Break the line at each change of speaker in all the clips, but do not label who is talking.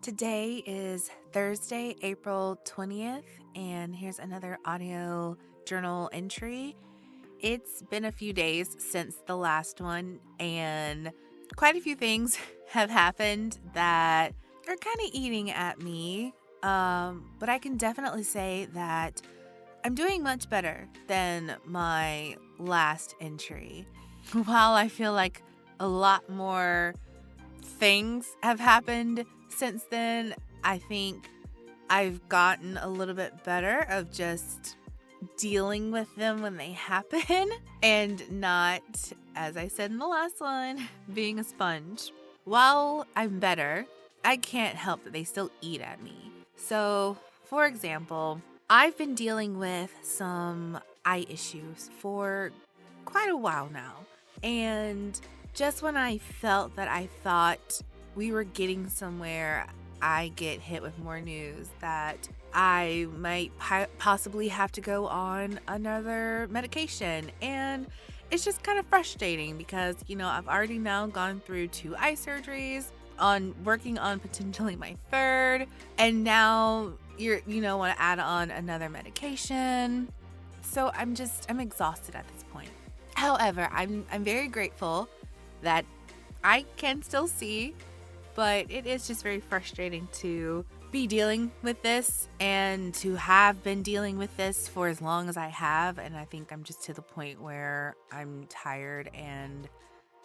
Today is Thursday, April 20th, and here's another audio journal entry. It's been a few days since the last one, and quite a few things have happened that are kind of eating at me. But I can definitely say that I'm doing much better than my last entry. While I feel like a lot more things have happened since then, I think I've gotten a little bit better of just dealing with them when they happen and not, as I said in the last one, being a sponge. While I'm better, I can't help that they still eat at me. So, for example, I've been dealing with some eye issues for quite a while now. And just when I felt that I thought we were getting somewhere, I get hit with more news that I might possibly have to go on another medication. And it's just kind of frustrating because, I've already now gone through 2 eye surgeries, working on potentially my third, and now want to add on another medication. So I'm exhausted at this point. However, I'm very grateful that I can still see, but it is just very frustrating to be dealing with this and to have been dealing with this for as long as I have. And I think I'm just to the point where I'm tired and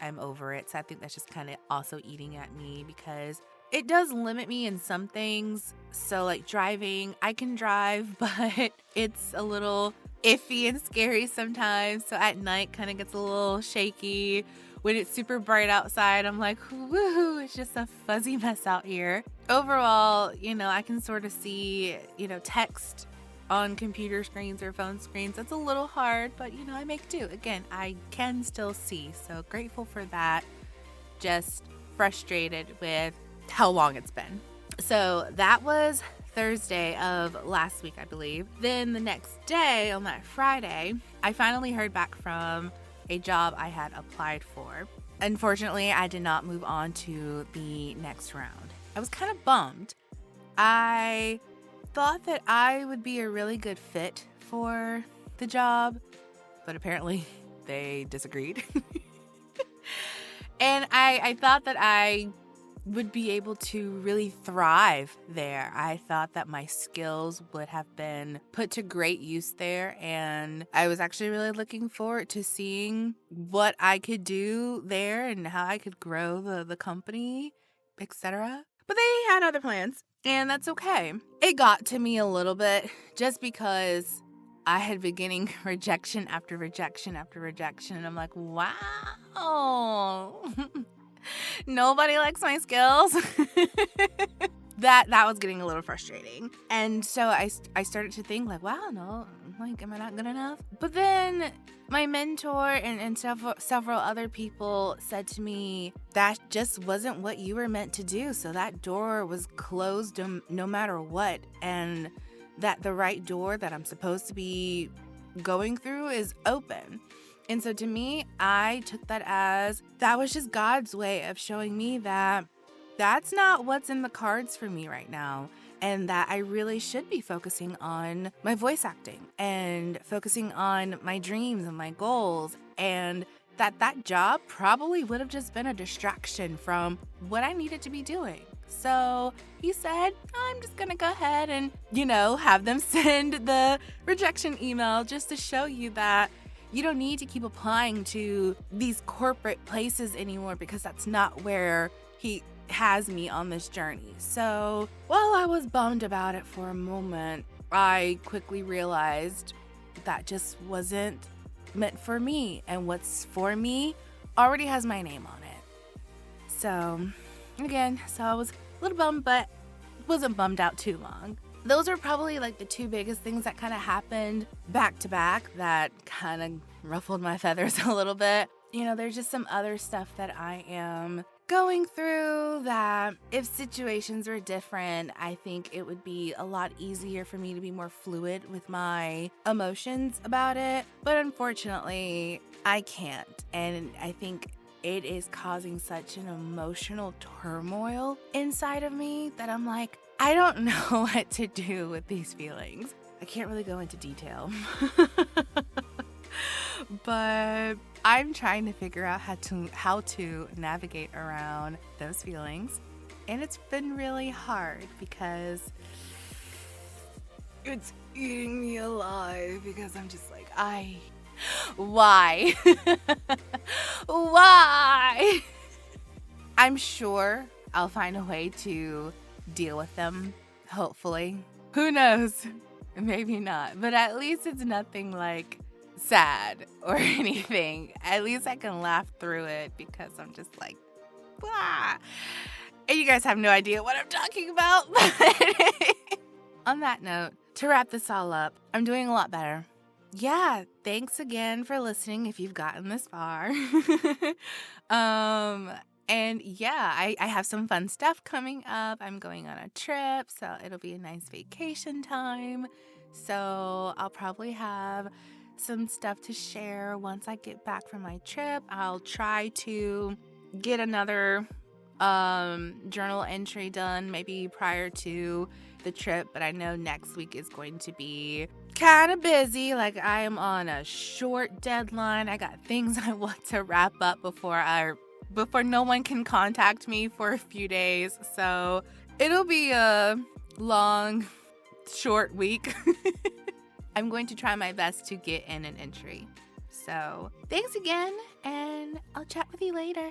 I'm over it. So I think that's just kind of also eating at me because it does limit me in some things. So like driving, I can drive, but it's a little iffy and scary sometimes. So at night kind of gets a little shaky. When it's super bright outside, I'm like, woohoo, it's just a fuzzy mess out here. Overall, I can sort of see, text on computer screens or phone screens. That's a little hard, but, I make do. Again, I can still see. So grateful for that. Just frustrated with how long it's been. So that was Thursday of last week, I believe. Then the next day, on that Friday, I finally heard back from a job I had applied for. Unfortunately, I did not move on to the next round. I was kind of bummed. I thought that I would be a really good fit for the job, but apparently they disagreed. And I thought that I would be able to really thrive there. I thought that my skills would have been put to great use there, and I was actually really looking forward to seeing what I could do there and how I could grow the company, etc. But they had other plans, and that's okay. It got to me a little bit just because I had been getting rejection after rejection after rejection, and I'm like, wow. Nobody likes my skills. That was getting a little frustrating. And so I started to think like, wow, no, am I not good enough? But then my mentor and several other people said to me, that just wasn't what you were meant to do. So that door was closed no matter what. And that the right door that I'm supposed to be going through is open. And so to me, I took that as that was just God's way of showing me that that's not what's in the cards for me right now. And that I really should be focusing on my voice acting and focusing on my dreams and my goals. And that job probably would have just been a distraction from what I needed to be doing. So he said, I'm just going to go ahead and, have them send the rejection email just to show you that you don't need to keep applying to these corporate places anymore because that's not where he has me on this journey. So while I was bummed about it for a moment, I quickly realized that just wasn't meant for me. And what's for me already has my name on it. So I was a little bummed, but wasn't bummed out too long. Those are probably like the 2 biggest things that kind of happened back to back that kind of ruffled my feathers a little bit. There's just some other stuff that I am going through that if situations were different, I think it would be a lot easier for me to be more fluid with my emotions about it. But unfortunately, I can't. And I think it is causing such an emotional turmoil inside of me that I'm like, I don't know what to do with these feelings. I can't really go into detail. But I'm trying to figure out how to navigate around those feelings. And it's been really hard because it's eating me alive, because I'm just like, why? Why? I'm sure I'll find a way to deal with them, hopefully. Who knows? Maybe not. But at least it's nothing like sad or anything. At least I can laugh through it because I'm just like, ah. And you guys have no idea what I'm talking about. On that note, to wrap this all up, I'm doing a lot better. Yeah, thanks again for listening if you've gotten this far. And yeah, I have some fun stuff coming up. I'm going on a trip, so it'll be a nice vacation time. So I'll probably have some stuff to share once I get back from my trip. I'll try to get another journal entry done maybe prior to the trip, but I know next week is going to be kind of busy. Like, I am on a short deadline. I got things I want to wrap up before no one can contact me for a few days. So it'll be a long, short week. I'm going to try my best to get in an entry. So thanks again, and I'll chat with you later.